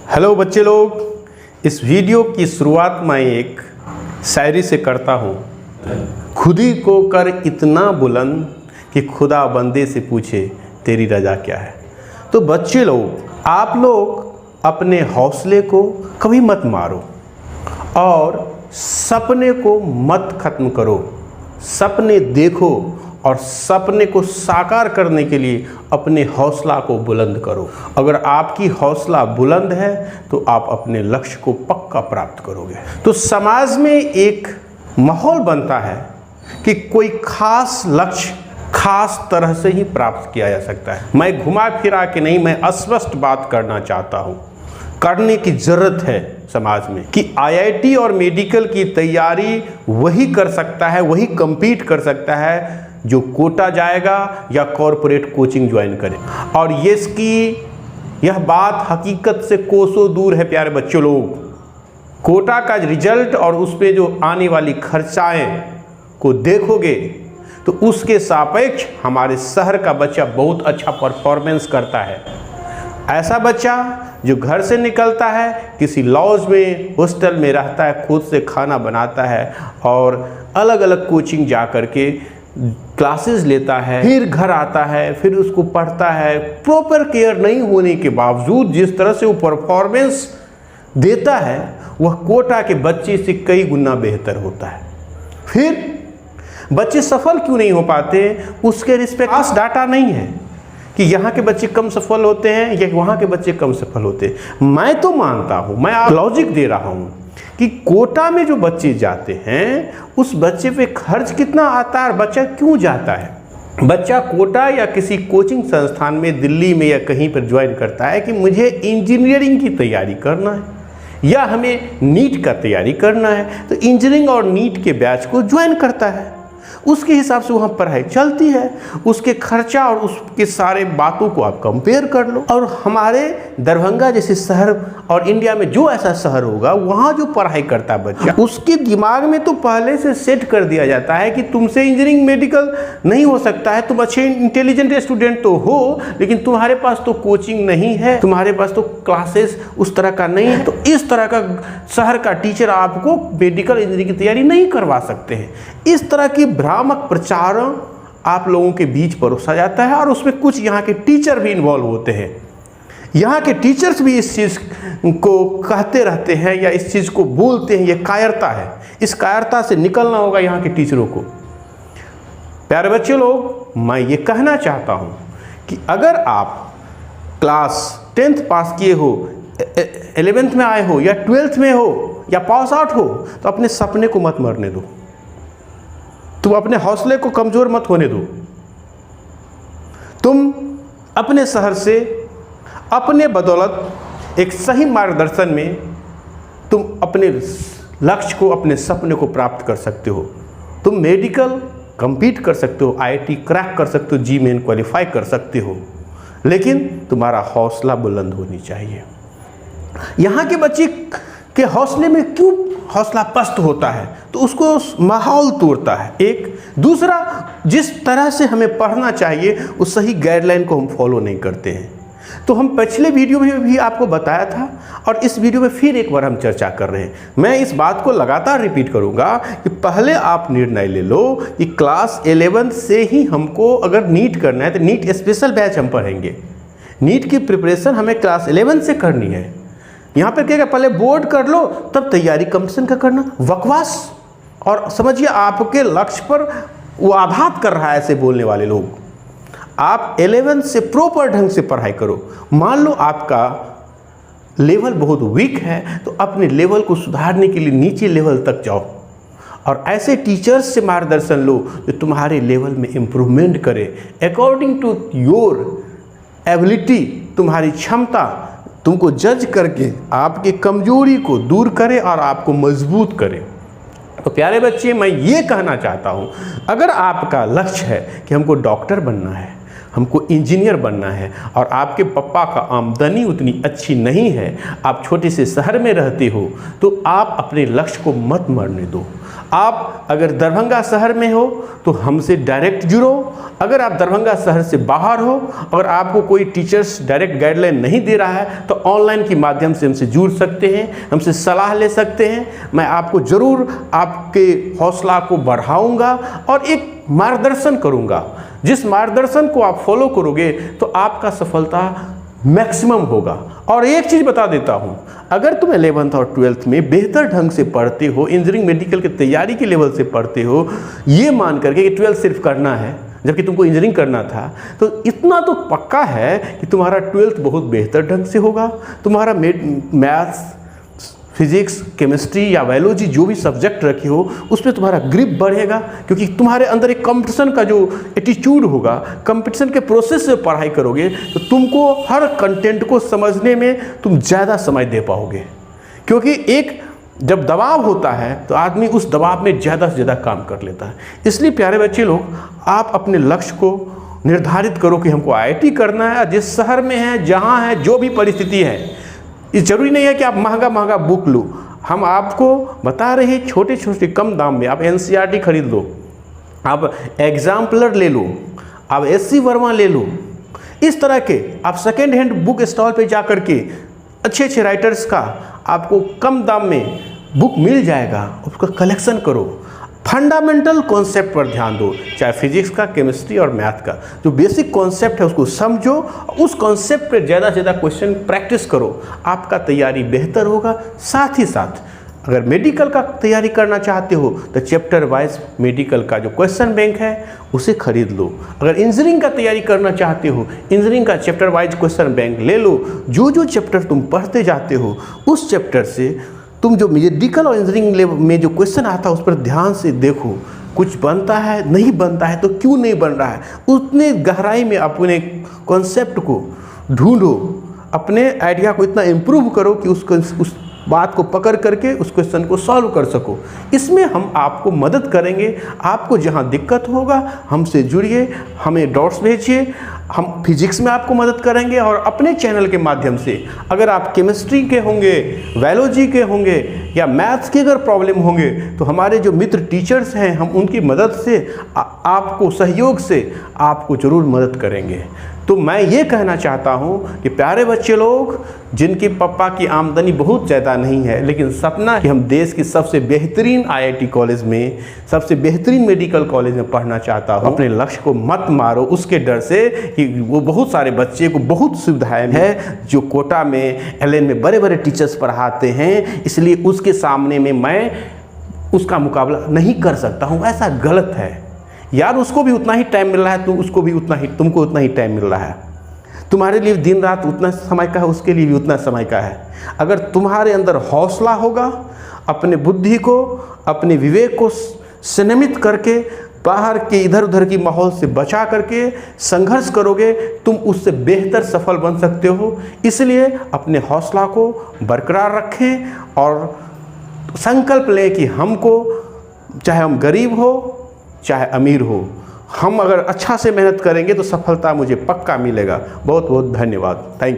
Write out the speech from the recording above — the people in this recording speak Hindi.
हेलो बच्चे लोग, इस वीडियो की शुरुआत मैं एक शायरी से करता हूँ। खुदी को कर इतना बुलंद कि खुदा बंदे से पूछे तेरी रजा क्या है। तो बच्चे लोग, आप लोग अपने हौसले को कभी मत मारो और सपने को मत खत्म करो। सपने देखो और सपने को साकार करने के लिए अपने हौसला को बुलंद करो। अगर आपकी हौसला बुलंद है तो आप अपने लक्ष्य को पक्का प्राप्त करोगे। तो समाज में एक माहौल बनता है कि कोई खास लक्ष्य खास तरह से ही प्राप्त किया जा सकता है। मैं घुमा फिरा के नहीं, मैं अस्पष्ट बात करना चाहता हूँ। करने की ज़रूरत है समाज में कि आईआईटी और मेडिकल की तैयारी वही कर सकता है, वही compete कर सकता है जो कोटा जाएगा या कॉरपोरेट कोचिंग ज्वाइन करे। और यह बात हकीकत से कोसों दूर है प्यारे बच्चों लोग। कोटा का रिजल्ट और उस पर जो आने वाली खर्चाएं को देखोगे तो उसके सापेक्ष हमारे शहर का बच्चा बहुत अच्छा परफॉर्मेंस करता है। ऐसा बच्चा जो घर से निकलता है, किसी लॉज में हॉस्टल में रहता है, खुद से खाना बनाता है और अलग अलग कोचिंग जा कर के क्लासेस लेता है, फिर घर आता है, फिर उसको पढ़ता है। प्रॉपर केयर नहीं होने के बावजूद जिस तरह से वो परफॉर्मेंस देता है वह कोटा के बच्चे से कई गुना बेहतर होता है। फिर बच्चे सफल क्यों नहीं हो पाते? उसके रिस्पेक्ट डाटा नहीं है कि यहाँ के बच्चे कम सफल होते हैं या वहाँ के बच्चे कम सफल होते हैं। मैं तो मानता हूँ, मैं लॉजिक दे रहा हूँ कि कोटा में जो बच्चे जाते हैं उस बच्चे पे खर्च कितना आता है और बच्चा क्यों जाता है। बच्चा कोटा या किसी कोचिंग संस्थान में दिल्ली में या कहीं पर ज्वाइन करता है कि मुझे इंजीनियरिंग की तैयारी करना है या हमें नीट का तैयारी करना है, तो इंजीनियरिंग और नीट के बैच को ज्वाइन करता है। उसके हिसाब से वहाँ पढ़ाई चलती है, उसके खर्चा और उसके सारे बातों को आप कंपेयर कर लो। और हमारे दरभंगा जैसे शहर और इंडिया में जो ऐसा शहर होगा वहाँ जो पढ़ाई करता है बच्चा, उसके दिमाग में तो पहले से सेट कर दिया जाता है कि तुमसे इंजीनियरिंग मेडिकल नहीं हो सकता है। तुम अच्छे इंटेलिजेंट स्टूडेंट तो हो लेकिन तुम्हारे पास तो कोचिंग नहीं है, तुम्हारे पास तो क्लासेस उस तरह का नहीं है। तो इस तरह का शहर का टीचर आपको मेडिकल इंजीनियरिंग की तैयारी नहीं करवा सकते हैं। इस तरह की भ्रामक प्रचार आप लोगों के बीच परोसा जाता है और उसमें कुछ यहाँ के टीचर भी इन्वॉल्व होते हैं। यहाँ के टीचर्स भी इस चीज़ को कहते रहते हैं या इस चीज़ को बोलते हैं। ये कायरता है, इस कायरता से निकलना होगा यहाँ के टीचरों को। प्यारे बच्चे लोग, मैं ये कहना चाहता हूँ कि अगर आप क्लास 10th पास किए हो, 11th में आए हो या 12th में हो या पास आउट हो, तो अपने सपने को मत मरने दो। तुम अपने हौसले को कमज़ोर मत होने दो। तुम अपने शहर से अपने बदौलत एक सही मार्गदर्शन में तुम अपने लक्ष्य को, अपने सपने को प्राप्त कर सकते हो। तुम मेडिकल compete कर सकते हो, आईआईटी क्रैक कर सकते हो, जी मेन क्वालिफाई कर सकते हो, लेकिन तुम्हारा हौसला बुलंद होनी चाहिए। यहाँ के बच्चे के हौसले में क्यों हौसला पस्त होता है? तो उसको माहौल तोड़ता है। एक दूसरा, जिस तरह से हमें पढ़ना चाहिए उस सही गाइडलाइन को हम फॉलो नहीं करते हैं। तो हम पिछले वीडियो में भी आपको बताया था और इस वीडियो में फिर एक बार हम चर्चा कर रहे हैं। मैं इस बात को लगातार रिपीट करूंगा कि पहले आप निर्णय ले लो कि क्लास 11 से ही हमको अगर नीट करना है तो नीट स्पेशल बैच हम पढ़ेंगे। नीट की प्रिपरेशन हमें क्लास 11 से करनी है। यहाँ पर क्या, पहले बोर्ड कर लो तब तैयारी कंपटीशन का करना। बकवास। और समझिए आपके लक्ष्य पर वो आघात कर रहा है ऐसे बोलने वाले लोग। आप 11 से प्रॉपर ढंग से पढ़ाई करो। मान लो आपका लेवल बहुत वीक है तो अपने लेवल को सुधारने के लिए नीचे लेवल तक जाओ और ऐसे टीचर्स से मार्गदर्शन लो जो तुम्हारे लेवल में इम्प्रूवमेंट करे अकॉर्डिंग टू योर एबिलिटी। तुम्हारी क्षमता तुमको जज करके आपकी कमजोरी को दूर करे और आपको मजबूत करे। तो प्यारे बच्चे, मैं ये कहना चाहता हूँ, अगर आपका लक्ष्य है कि हमको डॉक्टर बनना है, हमको इंजीनियर बनना है और आपके पापा का आमदनी उतनी अच्छी नहीं है, आप छोटे से शहर में रहते हो, तो आप अपने लक्ष्य को मत मरने दो। आप अगर दरभंगा शहर में हो तो हमसे डायरेक्ट जुड़ो। अगर आप दरभंगा शहर से बाहर हो, अगर आपको कोई टीचर्स डायरेक्ट गाइडलाइन नहीं दे रहा है, तो ऑनलाइन के माध्यम से हमसे जुड़ सकते हैं, हमसे सलाह ले सकते हैं। मैं आपको ज़रूर आपके हौसला को बढ़ाऊंगा और एक मार्गदर्शन करूंगा। जिस मार्गदर्शन को आप फॉलो करोगे तो आपका सफलता मैक्सिमम होगा। और एक चीज़ बता देता हूं, अगर तुम 11th और 12th में बेहतर ढंग से पढ़ते हो, इंजीनियरिंग मेडिकल की तैयारी के लेवल से पढ़ते हो, ये मान करके कि 12th सिर्फ करना है जबकि तुमको इंजीनियरिंग करना था, तो इतना तो पक्का है कि तुम्हारा 12th बहुत बेहतर ढंग से होगा। तुम्हारा मैथ्स, फिजिक्स, केमिस्ट्री या बायोलॉजी जो भी सब्जेक्ट रखे हो उस पर तुम्हारा ग्रिप बढ़ेगा, क्योंकि तुम्हारे अंदर एक कंपटीशन का जो एटीट्यूड होगा, कंपटीशन के प्रोसेस से पढ़ाई करोगे तो तुमको हर कंटेंट को समझने में तुम ज़्यादा समय दे पाओगे। क्योंकि एक जब दबाव होता है तो आदमी उस दबाव में ज़्यादा से ज़्यादा काम कर लेता है। इसलिए प्यारे बच्चे लोग, आप अपने लक्ष्य को निर्धारित करो कि हमको IIT करना है। जिस शहर में है, जहाँ है, जो भी परिस्थिति है, ये जरूरी नहीं है कि आप महंगा बुक लो। हम आपको बता रहे हैं छोटे छोटे कम दाम में आप NCERT खरीद लो, आप एग्जाम्पलर ले लो, आप SC वर्मा ले लो। इस तरह के आप सेकेंड हैंड बुक स्टॉल पे जा कर के अच्छे राइटर्स का आपको कम दाम में बुक मिल जाएगा, उसका कलेक्शन करो। फंडामेंटल कॉन्सेप्ट पर ध्यान दो, चाहे फिजिक्स का, केमिस्ट्री और मैथ का जो बेसिक कॉन्सेप्ट है उसको समझो, उस कॉन्सेप्ट पे ज़्यादा से ज़्यादा क्वेश्चन प्रैक्टिस करो, आपका तैयारी बेहतर होगा। साथ ही साथ अगर मेडिकल का तैयारी करना चाहते हो तो चैप्टर वाइज मेडिकल का जो क्वेश्चन बैंक है उसे खरीद लो। अगर इंजीनियरिंग का तैयारी करना चाहते हो, इंजीनियरिंग का चैप्टर वाइज क्वेश्चन बैंक ले लो। जो चैप्टर तुम पढ़ते जाते हो उस चैप्टर से तुम जो मेडिकल और इंजीनियरिंग में जो क्वेश्चन आता है उस पर ध्यान से देखो, कुछ बनता है, नहीं बनता है तो क्यों नहीं बन रहा है, उतने गहराई में अपने कॉन्सेप्ट को ढूंढो, अपने आइडिया को इतना इम्प्रूव करो कि उस बात को पकड़ करके उस क्वेश्चन को सॉल्व कर सको। इसमें हम आपको मदद करेंगे। आपको जहां दिक्कत होगा हमसे जुड़िए, हमें डाउट्स भेजिए, हम फिजिक्स में आपको मदद करेंगे। और अपने चैनल के माध्यम से अगर आप केमिस्ट्री के होंगे, बायोलॉजी के होंगे या मैथ्स के अगर प्रॉब्लम होंगे तो हमारे जो मित्र टीचर्स हैं हम उनकी मदद से आपको सहयोग से आपको ज़रूर मदद करेंगे। तो मैं ये कहना चाहता हूँ कि प्यारे बच्चे लोग, जिनके पापा की आमदनी बहुत ज़्यादा नहीं है लेकिन सपना कि हम देश की सबसे बेहतरीन IIT कॉलेज में, सबसे बेहतरीन मेडिकल कॉलेज में पढ़ना चाहता हूँ, अपने लक्ष्य को मत मारो उसके डर से कि वो बहुत सारे बच्चे को बहुत सुविधाएं हैं जो कोटा में, LN में बड़े बड़े टीचर्स पढ़ाते हैं, इसलिए उसके सामने में मैं उसका मुकाबला नहीं कर सकता हूँ। ऐसा गलत है यार, उसको भी उतना ही टाइम मिल रहा है, उसको भी उतना ही, तुमको उतना ही टाइम मिल रहा है। तुम्हारे लिए दिन रात उतना समय का है, उसके लिए भी उतना समय का है। अगर तुम्हारे अंदर हौसला होगा, अपने बुद्धि को, अपने विवेक को संयमित करके बाहर के इधर उधर की माहौल से बचा करके संघर्ष करोगे, तुम उससे बेहतर सफल बन सकते हो। इसलिए अपने हौसला को बरकरार रखें और संकल्प लें कि हमको, चाहे हम गरीब हो चाहे अमीर हो, हम अगर अच्छा से मेहनत करेंगे तो सफलता मुझे पक्का मिलेगा। बहुत बहुत धन्यवाद। Thank you.